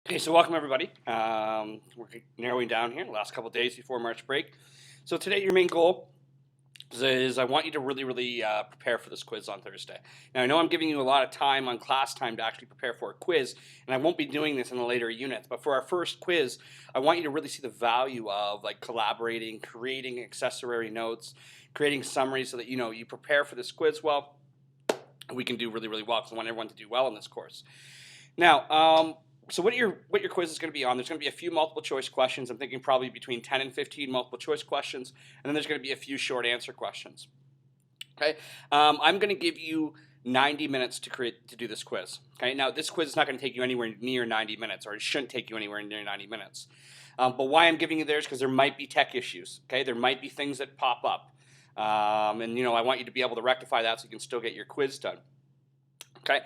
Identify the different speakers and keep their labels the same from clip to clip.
Speaker 1: Okay, so welcome everybody. We're narrowing down here the last couple of days before March break. So today your main goal is I want you to really prepare for this quiz on Thursday. Now I know I'm giving you a lot of time on class time to actually prepare for a quiz, and I won't be doing this in the later units. But for our first quiz, I want you to really see the value of like collaborating, creating accessory notes, creating summaries so that you prepare for this quiz well. We can do really well because I want everyone to do well in this course. Now, so what your quiz is going to be on, there's going to be a few multiple choice questions. I'm thinking probably between 10 and 15 multiple choice questions, and then there's going to be a few short answer questions. Okay, I'm going to give you 90 minutes to do this quiz. Okay, now this quiz is not going to take you anywhere near 90 minutes, or it shouldn't take you anywhere near 90 minutes. But why I'm giving you theirs because there might be tech issues. Okay, there might be things that pop up, and I want you to be able to rectify that so you can still get your quiz done. Okay.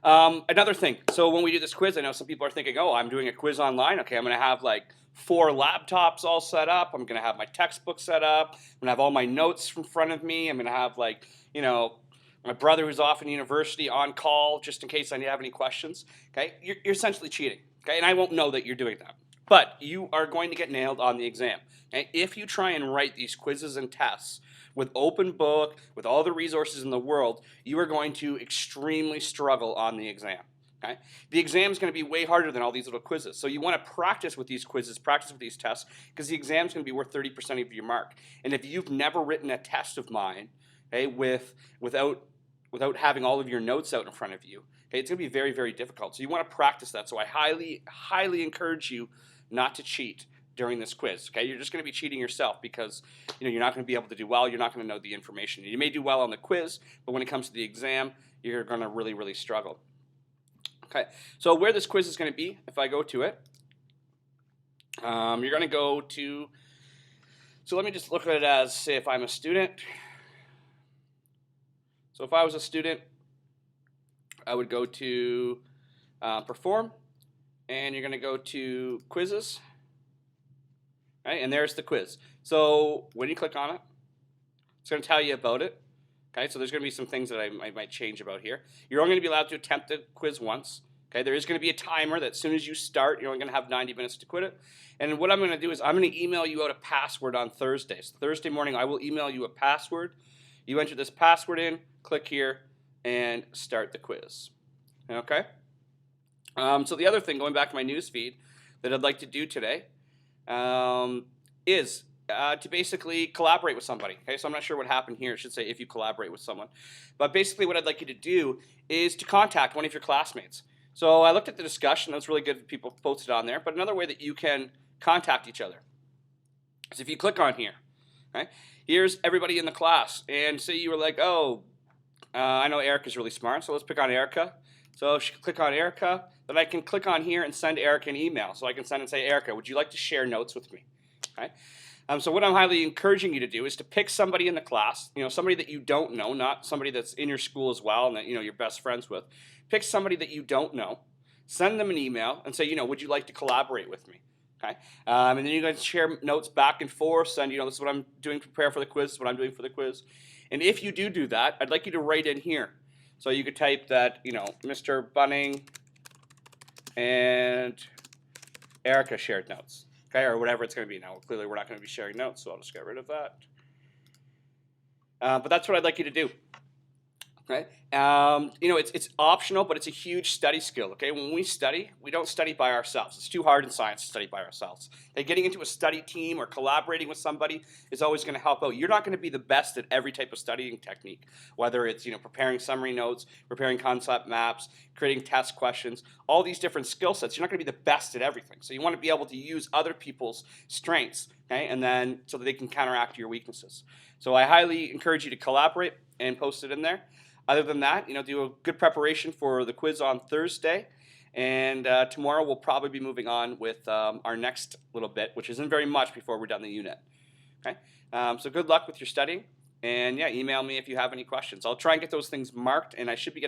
Speaker 1: Another thing, so when we do this quiz, I know some people are thinking, oh, I'm doing a quiz online. Okay, I'm going to have like 4 laptops all set up. I'm going to have my textbook set up. I'm going to have all my notes in front of me. I'm going to have like, my brother who's off in university on call just in case I have any questions. Okay, you're essentially cheating. Okay, and I won't know that you're doing that. But you are going to get nailed on the exam. Okay? If you try and write these quizzes and tests with open book, with all the resources in the world, you are going to extremely struggle on the exam. Okay? The exam is going to be way harder than all these little quizzes. So you want to practice with these quizzes, practice with these tests, because the exam is going to be worth 30% of your mark. And if you've never written a test of mine, okay, without having all of your notes out in front of you, okay, it's going to be very difficult. So you want to practice that. So I highly encourage you not to cheat during this quiz. Okay, you're just going to be cheating yourself because you're not going to be able to do well. You're not going to know the information. You may do well on the quiz, but when it comes to the exam, you're going to really struggle. Okay, so where this quiz is going to be, if I go to it, you're going to go to. So let me just look at it as, say, if I'm a student. So if I was a student, I would go to Perform, and you're going to go to Quizzes. Right, and there's the quiz. So when you click on it, it's going to tell you about it. Okay, so there's going to be some things that I might change about here. You're only going to be allowed to attempt the quiz once. Okay, there is going to be a timer that as soon as you start, you're only going to have 90 minutes to quit it. And what I'm going to do is I'm going to email you out a password on Thursday. So Thursday morning, I will email you a password. You enter this password in, click here, and start the quiz. Okay? So the other thing, going back to my news feed, that I'd like to do today is to basically collaborate with somebody. Okay, so I'm not sure what happened here. I should say if you collaborate with someone. But basically what I'd like you to do is to contact one of your classmates. So I looked at the discussion. That's really good. People posted on there. But another way that you can contact each other is if you click on here. Okay, here's everybody in the class. And say you were like, oh, I know Erica's really smart. So let's pick on Erica. So click on Erica, then I can click on here and send Erica an email. So I can send and say, Erica, would you like to share notes with me? Okay. So what I'm highly encouraging you to do is to pick somebody in the class, somebody that you don't know, not somebody that's in your school as well and that you're best friends with. Pick somebody that you don't know, send them an email and say, would you like to collaborate with me? Okay. And then you guys share notes back and forth, send, this is what I'm doing to prepare for the quiz, this is what I'm doing for the quiz. And if you do that, I'd like you to write in here. So you could type that, Mr. Bunning and Erica shared notes, okay, or whatever it's going to be. Now, clearly we're not going to be sharing notes, so I'll just get rid of that. But that's what I'd like you to do. Okay, it's optional, but it's a huge study skill. Okay, when we study, we don't study by ourselves. It's too hard in science to study by ourselves. Okay, getting into a study team or collaborating with somebody is always going to help out. You're not going to be the best at every type of studying technique, whether it's preparing summary notes, preparing concept maps, creating test questions, all these different skill sets. You're not going to be the best at everything. So you want to be able to use other people's strengths, okay, and then so that they can counteract your weaknesses. So I highly encourage you to collaborate and post it in there. Other than that, do a good preparation for the quiz on Thursday. And tomorrow we'll probably be moving on with our next little bit, which isn't very much before we're done the unit. Okay. So good luck with your studying. And yeah, email me if you have any questions. I'll try and get those things marked, and I should be getting